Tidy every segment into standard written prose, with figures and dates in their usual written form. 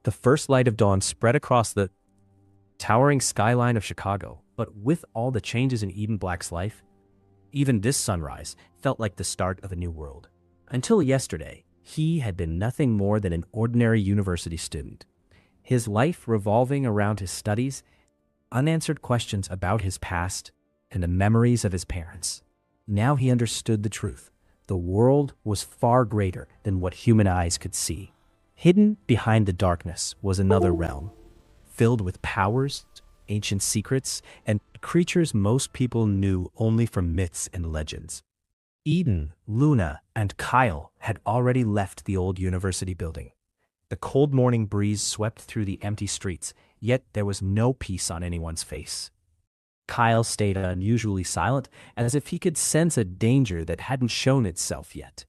The first light of dawn spread across the towering skyline of Chicago, but with all the changes in Eden Black's life, even this sunrise felt like the start of a new world. Until yesterday, he had been nothing more than an ordinary university student, his life revolving around his studies, unanswered questions about his past, and the memories of his parents. Now he understood the truth. The world was far greater than what human eyes could see. Hidden behind the darkness was another realm, filled with powers, ancient secrets, and creatures most people knew only from myths and legends. Eden, Luna, and Kyle had already left the old university building. The cold morning breeze swept through the empty streets, yet there was no peace on anyone's face. Kyle stayed unusually silent, as if he could sense a danger that hadn't shown itself yet.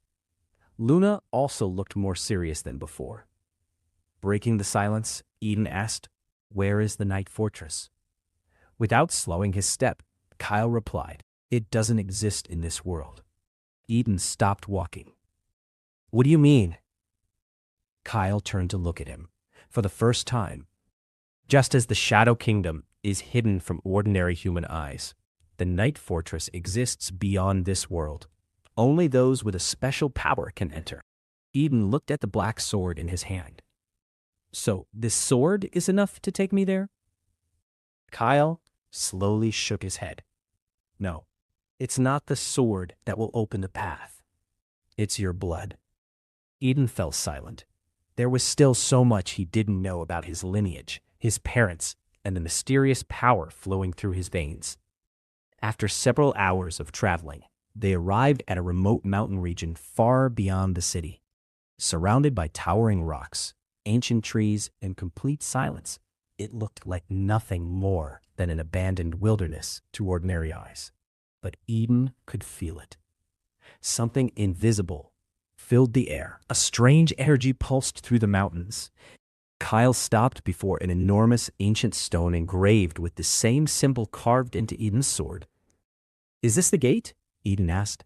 Luna also looked more serious than before. Breaking the silence, Eden asked, "Where is the Night Fortress?" Without slowing his step, Kyle replied, "It doesn't exist in this world." Eden stopped walking. "What do you mean?" Kyle turned to look at him. For the first time, just as the Shadow Kingdom is hidden from ordinary human eyes, the Night Fortress exists beyond this world. Only those with a special power can enter. Eden looked at the black sword in his hand. "So, this sword is enough to take me there?" Kyle slowly shook his head. "No, it's not the sword that will open the path. It's your blood." Eden fell silent. There was still so much he didn't know about his lineage, his parents, and the mysterious power flowing through his veins. After several hours of traveling, they arrived at a remote mountain region far beyond the city. Surrounded by towering rocks, ancient trees, and complete silence, it looked like nothing more than an abandoned wilderness to ordinary eyes. But Eden could feel it. Something invisible filled the air. A strange energy pulsed through the mountains. Kyle stopped before an enormous ancient stone engraved with the same symbol carved into Eden's sword. "Is this the gate?" Eden asked.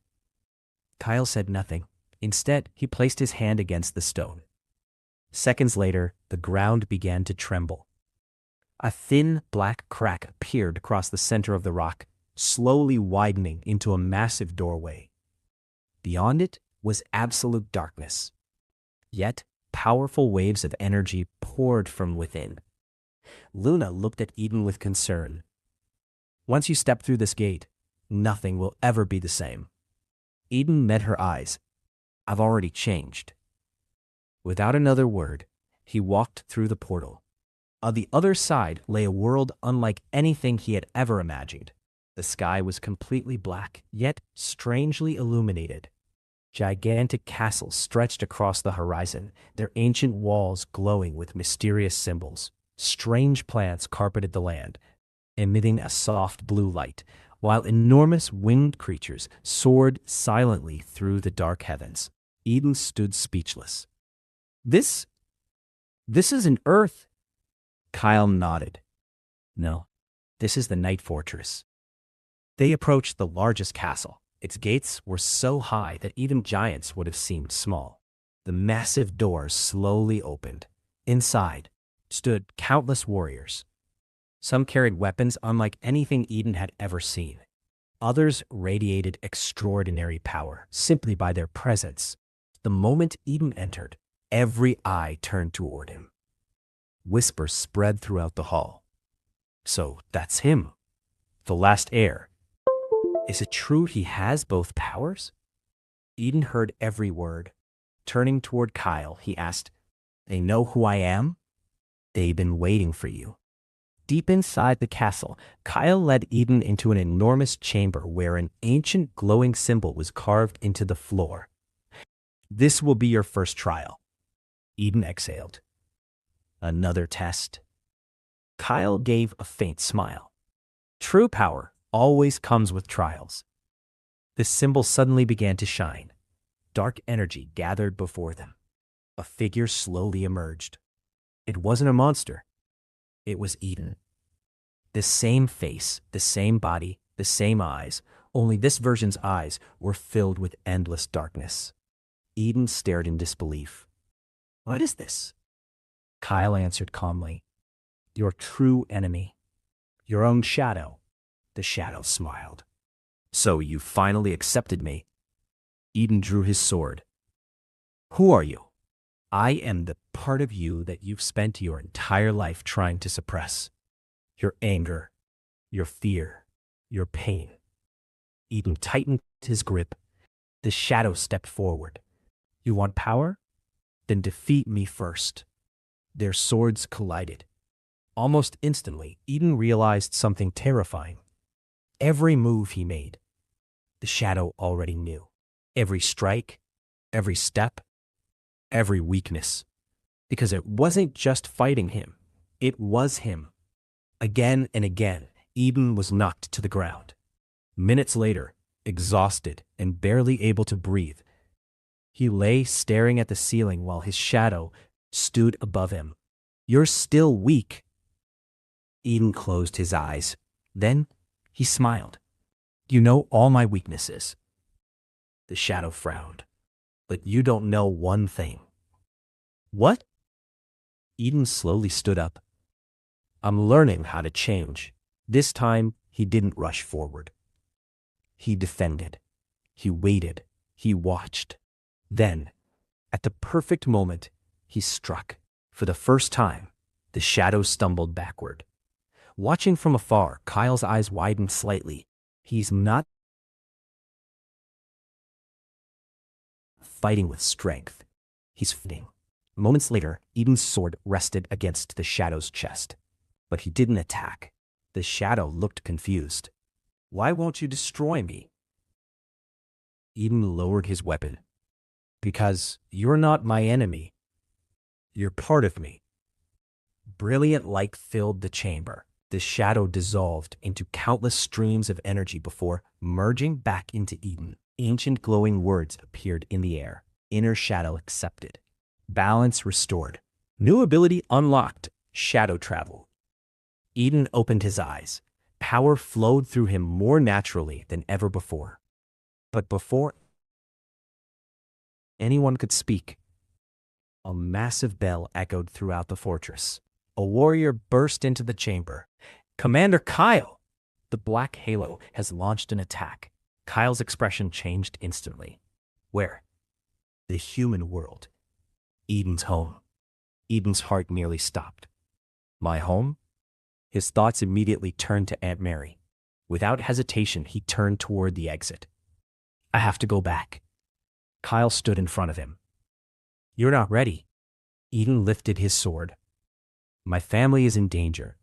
Kyle said nothing. Instead, he placed his hand against the stone. Seconds later, the ground began to tremble. A thin, black crack appeared across the center of the rock, slowly widening into a massive doorway. Beyond it was absolute darkness. Yet, powerful waves of energy poured from within. Luna looked at Eden with concern. "Once you step through this gate, nothing will ever be the same." Eden met her eyes. "I've already changed." Without another word, he walked through the portal. On the other side lay a world unlike anything he had ever imagined. The sky was completely black, yet strangely illuminated. Gigantic castles stretched across the horizon, their ancient walls glowing with mysterious symbols. Strange plants carpeted the land, emitting a soft blue light, while enormous winged creatures soared silently through the dark heavens. Eden stood speechless. This is an Earth." Kyle nodded. "No, this is the Night Fortress." They approached the largest castle. Its gates were so high that even giants would have seemed small. The massive doors slowly opened. Inside stood countless warriors. Some carried weapons unlike anything Eden had ever seen. Others radiated extraordinary power simply by their presence. The moment Eden entered, every eye turned toward him. Whispers spread throughout the hall. "So that's him, the last heir. Is it true he has both powers?" Eden heard every word. Turning toward Kyle, he asked, "They know who I am?" "They've been waiting for you." Deep inside the castle, Kyle led Eden into an enormous chamber where an ancient glowing symbol was carved into the floor. "This will be your first trial." Eden exhaled. "Another test?" Kyle gave a faint smile. "True power always comes with trials." The symbol suddenly began to shine. Dark energy gathered before them. A figure slowly emerged. It wasn't a monster. It was Eden. The same face, the same body, the same eyes, only this version's eyes were filled with endless darkness. Eden stared in disbelief. "What is this?" Kyle answered calmly. Your true enemy. Your own shadow. The shadow smiled. So you finally accepted me. Eden drew his sword. Who are you? I am the part of you that you've spent your entire life trying to suppress. Your anger, your fear, your pain. Eden tightened his grip. The shadow stepped forward. You want power? Then defeat me first. Their swords collided. Almost instantly, Eden realized something terrifying. Every move he made, the shadow already knew. Every strike, every step, every weakness. Because it wasn't just fighting him, it was him. Again and again, Eden was knocked to the ground. Minutes later, exhausted and barely able to breathe, he lay staring at the ceiling while his shadow stood above him. You're still weak. Eden closed his eyes. Then he smiled. You know all my weaknesses. The shadow frowned. But you don't know one thing. What? Eden slowly stood up. I'm learning how to change. This time, he didn't rush forward. He defended. He waited. He watched. Then, at the perfect moment, he struck. For the first time, the shadow stumbled backward. Watching from afar, Kyle's eyes widened slightly. He's not fighting with strength. He's fighting. Moments later, Eden's sword rested against the shadow's chest. But he didn't attack. The shadow looked confused. Why won't you destroy me? Eden lowered his weapon. Because you're not my enemy. You're part of me. Brilliant light filled the chamber. The shadow dissolved into countless streams of energy before merging back into Eden. Ancient glowing words appeared in the air. Inner shadow accepted. Balance restored. New ability unlocked. Shadow travel. Eden opened his eyes. Power flowed through him more naturally than ever before. But before anyone could speak, a massive bell echoed throughout the fortress. A warrior burst into the chamber. Commander Kyle! The black halo has launched an attack. Kyle's expression changed instantly. Where? The human world. Eden's home. Eden's heart nearly stopped. My home? His thoughts immediately turned to Aunt Mary. Without hesitation, he turned toward the exit. I have to go back. Kyle stood in front of him. You're not ready. Eden lifted his sword. My family is in danger.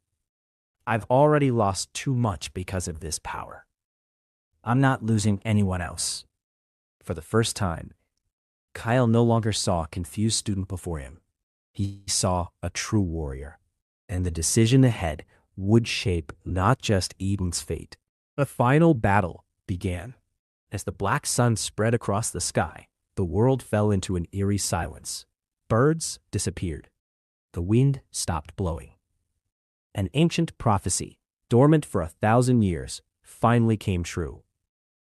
I've already lost too much because of this power. I'm not losing anyone else. For the first time, Kyle no longer saw a confused student before him. He saw a true warrior. And the decision ahead would shape not just Eden's fate. A final battle began. As the black sun spread across the sky, the world fell into an eerie silence. Birds disappeared. The wind stopped blowing. An ancient prophecy, dormant for 1,000 years, finally came true.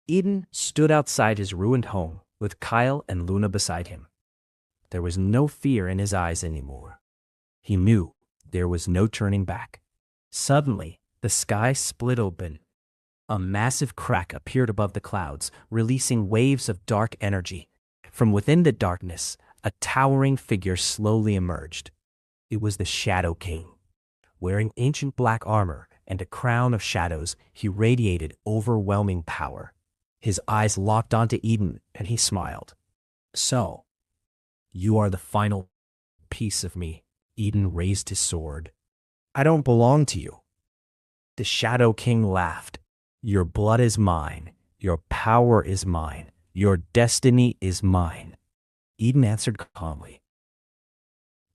Eden stood outside his ruined home with Kyle and Luna beside him. There was no fear in his eyes anymore. He knew there was no turning back. Suddenly, the sky split open. A massive crack appeared above the clouds, releasing waves of dark energy. From within the darkness, a towering figure slowly emerged. It was the Shadow King. Wearing ancient black armor and a crown of shadows, he radiated overwhelming power. His eyes locked onto Eden, and he smiled. So, you are the final piece of me. Eden raised his sword. I don't belong to you. The Shadow King laughed. Your blood is mine. Your power is mine. Your destiny is mine. Eden answered calmly.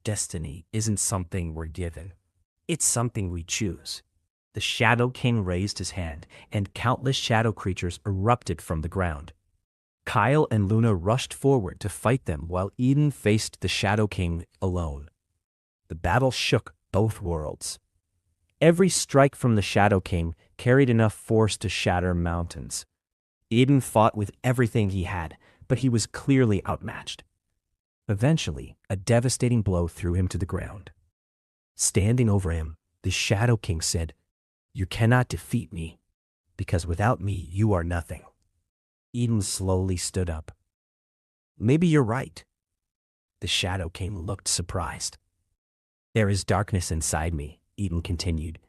Destiny isn't something we're given. It's something we choose. The Shadow King raised his hand, and countless shadow creatures erupted from the ground. Kyle and Luna rushed forward to fight them while Eden faced the Shadow King alone. The battle shook both worlds. Every strike from the Shadow King carried enough force to shatter mountains. Eden fought with everything he had, but he was clearly outmatched. Eventually, a devastating blow threw him to the ground. Standing over him, the Shadow King said, "You cannot defeat me, because without me you are nothing." Eden slowly stood up. "Maybe you're right." The Shadow King looked surprised. "There is darkness inside me," Eden continued,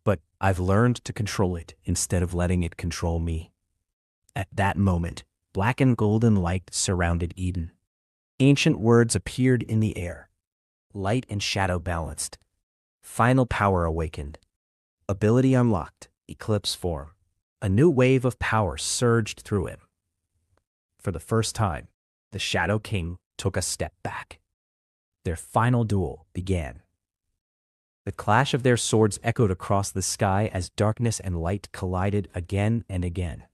"but I've learned to control it instead of letting it control me." At that moment, black and golden light surrounded Eden. Ancient words appeared in the air. Light and shadow balanced. Final power awakened. Ability unlocked. Eclipse form. A new wave of power surged through him. For the first time, the Shadow King took a step back. Their final duel began. The clash of their swords echoed across the sky as darkness and light collided again and again.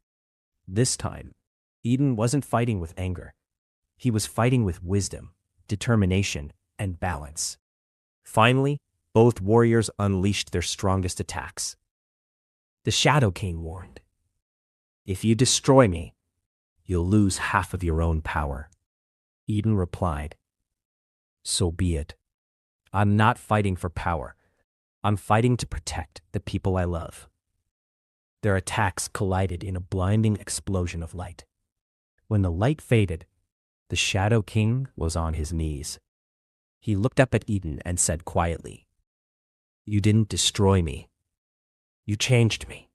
This time, Eden wasn't fighting with anger. He was fighting with wisdom, determination, and balance. Finally, both warriors unleashed their strongest attacks. The Shadow King warned, "If you destroy me, you'll lose half of your own power." Eden replied, "So be it. I'm not fighting for power. I'm fighting to protect the people I love." Their attacks collided in a blinding explosion of light. When the light faded, the Shadow King was on his knees. He looked up at Eden and said quietly, "You didn't destroy me. You changed me."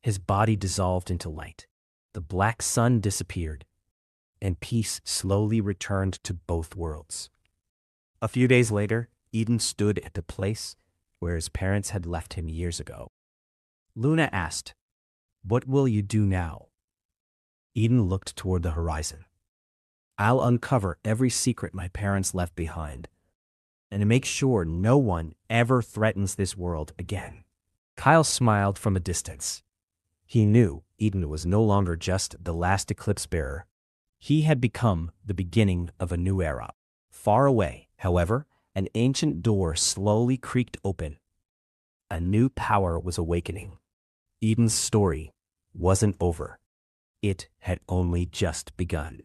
His body dissolved into light. The black sun disappeared, and peace slowly returned to both worlds. A few days later, Eden stood at the place where his parents had left him years ago. Luna asked, "What will you do now?" Eden looked toward the horizon. "I'll uncover every secret my parents left behind, and make sure no one ever threatens this world again." Kyle smiled from a distance. He knew Eden was no longer just the last eclipse bearer. He had become the beginning of a new era. Far away, however, an ancient door slowly creaked open. A new power was awakening. Eden's story wasn't over. It had only just begun.